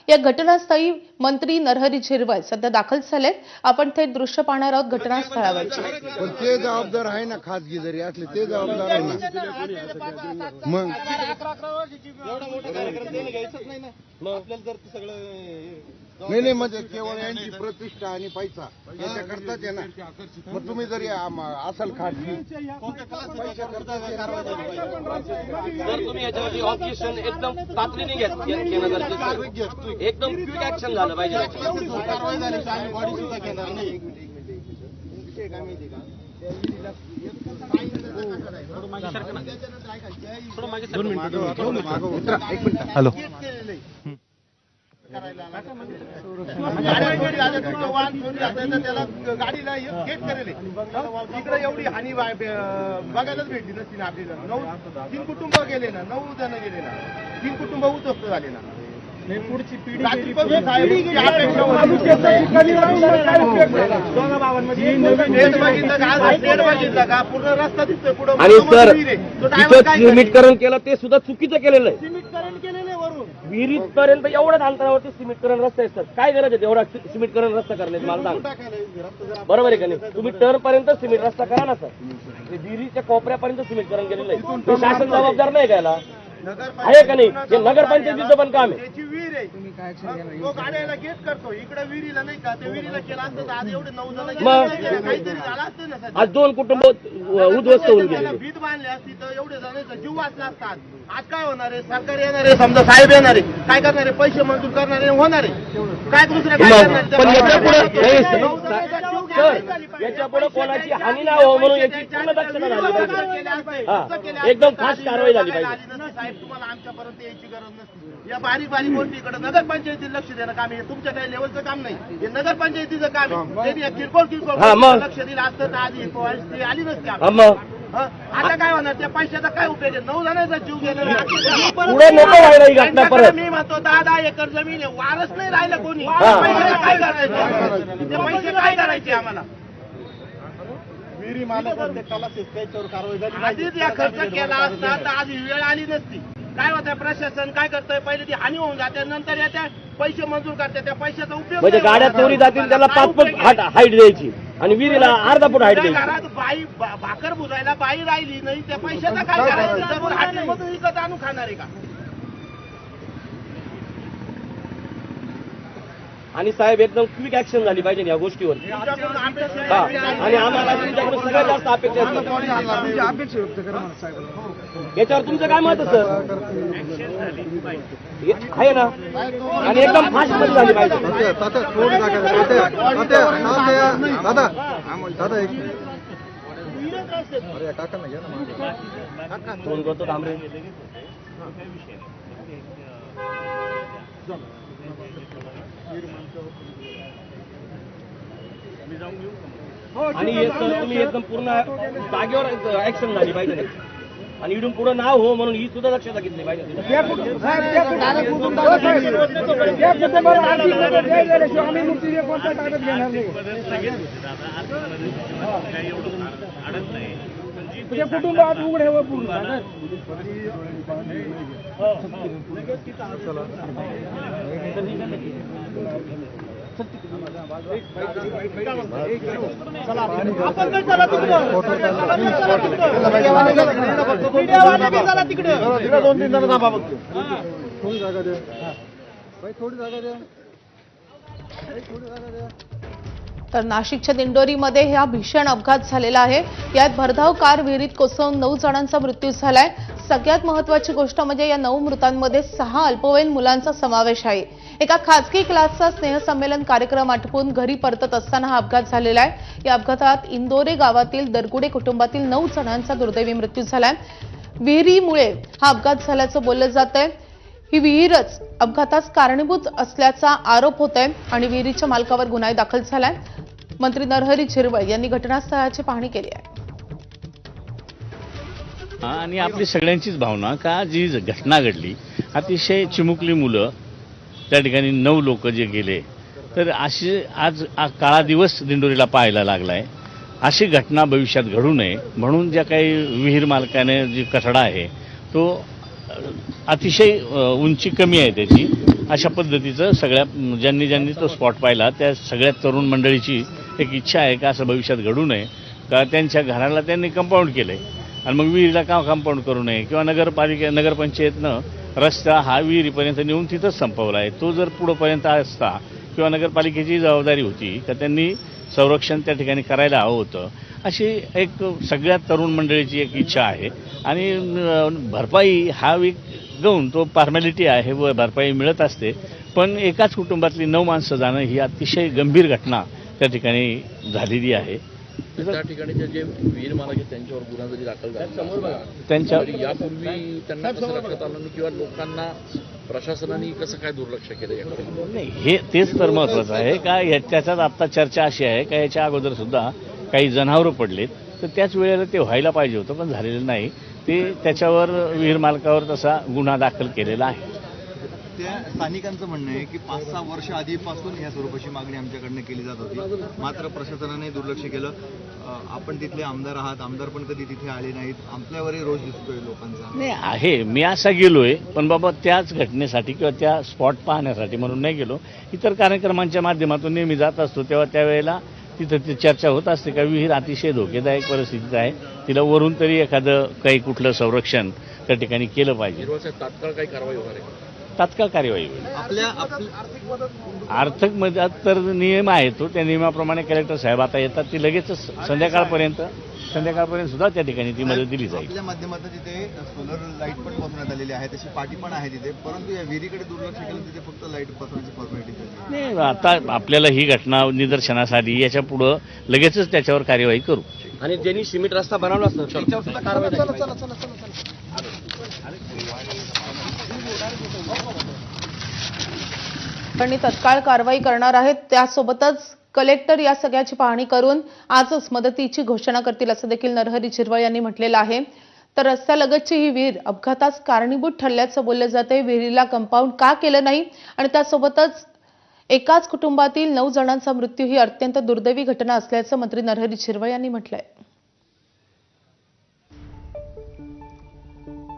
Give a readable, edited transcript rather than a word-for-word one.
या घटनास्थळी मंत्री नरहरी झिरवळ सध्या दाखल झालेत। आपण थेट दृश्य पाहणार आहोत घटनास्थळावरचे। पण ते जबाबदार आहे ना, खासगी जरी असले ते जबाबदार आहे ना। मग एवढा मोठा कार्यक्रम त्याने घ्यायचंच नाही ना, आपल्याला जर सगळं नाही म्हणजे केवळ यांची प्रतिष्ठा आणि पैसा याच्याकरताच आहे ना। मग तुम्ही जरी असाल खासगी जर तुम्ही याच्यामध्ये ऑब्जेक्शन एकदम तातडीने घेणं गरजेचं आहे। एकदम क्विक ऍक्शन झालं पाहिजे। कारवाई झाली तर आम्ही बॉडी सुद्धा घेणार नाही। विषय काय माहिती का, हॅलो त्याला गाडीला गेट करेल इकडे एवढी हानी बघायलाच भेटली नसती ना आपल्याला। 3 कुटुंब गेले ना, 9 जण गेले ना, 3 कुटुंब उद्ध्वस्त झाले ना। पुढची पिढी पूर्ण रस्ता दिसतोय पुढे। आणि सर तिथं सिमेंटकरण केलं ते सुद्धा चुकीचं केलेलं आहे। सिमेंटकरण केलेलं आहे वरून विहिरीपर्यंत एवढ्याच अंतरावरती सिमेंटकरण रस्ता आहे सर। काय गरज आहे एवढा सिमेंटकरण रस्ता करण्याची मला सांग। बरोबर आहे का नाही? तुम्ही टर्न पर्यंत सिमेंट रस्ता करा ना सर। विहिरीच्या कोपऱ्यापर्यंत सिमेंटकरण केलेलं आहे, हे शासन जबाबदार नाही घ्यायला आहे का नाही? हे नगरपंचायतीचं पण काम आहे। त्याची विहीर आहे, तो गाड्याला गेट करतो, इकडे विहिरीला नाही का? त्या विहिरीला केला असतं तर आज एवढे 9 जण काहीतरी झालं असतं ना सर। आज 2 कुटुंब उद्ध्वस्त होऊन गेले। भीत बांधली असती तर एवढे जणांचा जीव वाचला असतात। आज काय होणार आहे? सरकार येणार आहे, समजा साहेब येणार आहे, काय करणार आहे? पैसे मंजूर करणार आहे, होणार आहे काय? दुसऱ्या काय करणार? पण याच्या पुढे कोणाची हानी नाही हो म्हणून याची पूर्ण दक्षता झाली पाहिजे। एकदम फास्ट कारवाई झाली पाहिजे। साहेब तुम्हाला आमच्यापर्यंत यायची गरज नसते। या बारीक बारीक गोष्टीकडे नगरपंचायतीला लक्ष देणं काम आहे, तुमच्या काही लेवलचं काम नाही, हे नगरपंचायतीचं काम आहे। त्यांनी किरकोळ लक्ष दिलं असतं तर आधी ती आली नसती। आता काय होणार? त्या पैशाचा काय उपयोग आहे? 9 जणांचा जीव गेलेला पुढे नको व्हायला ही घटना परत। मी म्हणतो 10 एकर जमीन आहे, वारस नाही राहिलं कोणी, पैशाला काय करायचं? ते पैसे काय करायचे आम्हाला? विहिरी मालक त्याच्यावर कारवाई झाली, आधीच या खर्च केला असता तर आज ही वेळ आली नसती। काय होतं? प्रशासन काय करतंय? पहिले ती हानी होऊन जाते, नंतर येत्या पैसे मंजूर करते, त्या पैशाचा उपयोग म्हणजे गाड्या चोरी जातील त्याला 5 फूट हाईट द्यायची आणि विहिरीला अर्धा फूट हाईट द्यायची। घरात बाई भाकर भुजायला बाई राहिली नाही, त्या पैशाचा काय करायचं? जरूर हाटेलमधून विकत आणून खाणार आहे का? आणि साहेब एकदम क्विक ऍक्शन झाली पाहिजे या गोष्टीवर। आणि आम्हाला तुमच्याकडे सगळ्यात जास्त अपेक्षा याच्यावर तुमचं काय मत सर आहे ना? आणि एकदम फास्ट मध्ये झाली पाहिजे। फोन करतो थांबरे। आणि तुम्ही एकदम पूर्ण जागेवर ऍक्शन झाली पाहिजे आणि इथून पुढे नाव हो म्हणून ही सुद्धा दक्षता घेतली पाहिजे। कुटुंबात उघडे व पूर्ण तिकडे 2-3 जण थांबा बघतो। थोडी जागा द्या भाई, थोडी जागा द्या। तर नाशिकच्या दिंडोरीमध्ये हा भीषण अपघात झालेला आहे। यात भरधाव कार विहिरीत कोसळून 9 जणांचा मृत्यू झालाय। सगळ्यात महत्त्वाची गोष्ट म्हणजे या 9 मृतांमध्ये 6 अल्पवयीन मुलांचा समावेश आहे। एका खासगी क्लासचा स्नेहसंमेलन कार्यक्रम आटोपून घरी परतत असताना हा अपघात झालेला आहे। या अपघातात इंदोरे गावातील दरगुडे कुटुंबातील 9 जणांचा दुर्दैवी मृत्यू झालाय। विहिरीमुळे हा अपघात झाल्याचं बोललं जातंय। ही विहीरच अपघातास कारणीभूत असल्याचा आरोप होतोय आणि विहिरीच्या मालकावर गुन्हा दाखल झालाय। मंत्री नरहरी झिरवळ यांनी घटनास्थळाची पाहणी केली आहे। आणि आपली सगळ्यांचीच भावना का जी घटना घडली, अतिशय चिमुकली मुलं त्या ठिकाणी 9 लोक जे गेले, तर अशी आज काळा दिवस दिंडोरीला पाहायला लागलाय। अशी घटना भविष्यात घडू नये म्हणून ज्या काही विहीर मालकाने जी कठडा आहे तो अतिशय उंची कमी आहे त्याची, अशा पद्धतीचं सगळ्या ज्यांनी तो स्पॉट पाहिला त्या सगळ्या तरुण मंडळीची एक इच्छा आहे का असं भविष्यात घडू नये, का त्यांच्या घराला त्यांनी कंपाऊंड केलं आहे आणि मग विहिरीला का कंपाऊंड करू नये, किंवा नगरपंचायतनं रस्ता हा विहिरीपर्यंत नेऊन तिथंच संपवला आहे. तो जर पुढंपर्यंत असता किंवा नगरपालिकेची जबाबदारी होती का त्यांनी संरक्षण त्या ठिकाणी करायला हवं होतं, अशी एक सगळ्या तरुण मंडळीची एक इच्छा आहे. आणि भरपाई हा एक गौण तो फॉर्मॅलिटी आहे व भरपाई मिळत असते, पण एकाच कुटुंबातली 9 माणसं जाणं ही अतिशय गंभीर घटना त्या ठिकाणी झालेली आहे. त्या ठिकाणचे जे वीर मालक आहेत त्यांच्यावर गुन्हा जरी दाखल झाला त्यांच्या यापूर्वी त्यांना कसं लक्षात आलं नाही किंवा लोकांना प्रशासनाने कसं काय दुर्लक्ष केलं याकडे? नाही, तेच तर महत्त्वाचं आहे का त्याच्यात आत्ता चर्चा अशी आहे का याच्या अगोदर सुद्धा काही जनावरं पडलेत, तर त्याच वेळेला ते व्हायला पाहिजे होतं पण झालेलं नाही. ते त्याच्यावर विहीर मालकावर तसा गुन्हा दाखल केलेला आहे. त्या स्थानिकांचं म्हणणं आहे की 5-6 वर्ष आधीपासून ह्या स्वरूपाची मागणी आमच्याकडनं केली जात होती, मात्र प्रशासनाने दुर्लक्ष केलं. आपण तिथले आमदार आहात, आमदार पण कधी तिथे आले नाहीत, आपल्यावरही रोष दिसतोय लोकांचा. नाही आहे, मी असा गेलोय पण बाबा त्याच घटनेसाठी किंवा त्या स्पॉट पाहण्यासाठी म्हणून नाही गेलो. इतर कार्यक्रमांच्या माध्यमातून नेहमी जात असतो तेव्हा त्यावेळेला तिथं ती चर्चा होत असते का विहीर अतिशय धोकेदायक परिस्थितीत आहे, तिला वरून तरी एखादं काही कुठलं संरक्षण त्या ठिकाणी केलं पाहिजे. तात्काळ काही कारवाई होणार आहे? तात्काळ कार्यवाही होईल. आर्थिक मदत तर नियम आहे तो, त्या नियमाप्रमाणे कलेक्टर साहेब आता येतात, ती लगेचच संध्याकाळपर्यंत सुद्धा त्या ठिकाणी ती मदत दिली जाईल. आपल्या माध्यमातून तिथे सोलर लाईट पण बसवण्यात आलेली आहे, तशी पाटी पण आहे तिथे, परंतु या विहिरीकडे दुर्लक्ष केलं, तिथे फक्त लाईट बसवण्याची फॉर्मॅलिटी झाली. नाही, आता आपल्याला ही घटना निदर्शनास आली, याच्या पुढं लगेचच त्याच्यावर कार्यवाही करू. आणि ज्यांनी सिमेंट रस्ता बनवला असतो त्याच्यावर सुद्धा कारवाई झाली पाहिजे. आणि तत्काळ कारवाई करणार आहेत. त्यासोबतच कलेक्टर या सगळ्याची पाहणी करून आजच मदतीची घोषणा करतील असं देखील नरहरी झिरवळ यांनी म्हटलेलं आहे. तर रस्त्यालगतची ही विहीर अपघातास कारणीभूत ठरल्याचं बोललं जाते. विहिरीला कंपाऊंड का केलं नाही आणि त्यासोबतच एकाच कुटुंबातील 9 जणांचा मृत्यू ही अत्यंत दुर्दैवी घटना असल्याचं मंत्री नरहरी झिरवळ यांनी म्हटलंय.